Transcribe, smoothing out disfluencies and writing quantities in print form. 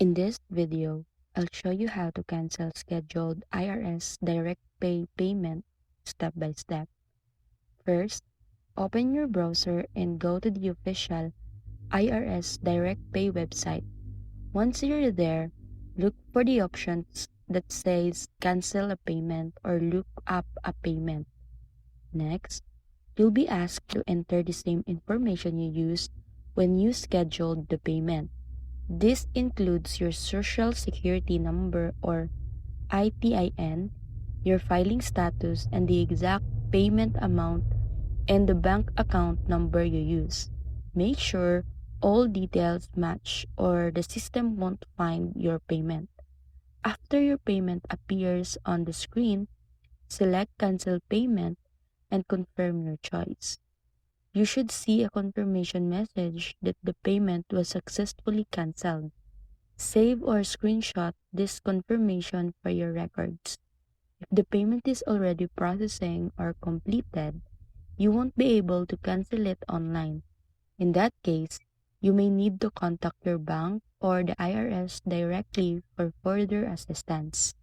In this video, I'll show you how to cancel scheduled IRS direct pay payment step by step. First, open your browser and go to the official IRS direct pay website. Once you're there, look for the options that says cancel a payment or look up a payment. Next, you'll be asked to enter the same information you used when you scheduled the payment. This includes your Social Security number or ITIN, your filing status, and the exact payment amount and the bank account number you use. Make sure all details match or the system won't find your payment. After your payment appears on the screen, select Cancel Payment and confirm your choice. You should see a confirmation message that the payment was successfully canceled. Save or screenshot this confirmation for your records. If the payment is already processing or completed, you won't be able to cancel it online. In that case, you may need to contact your bank or the IRS directly for further assistance.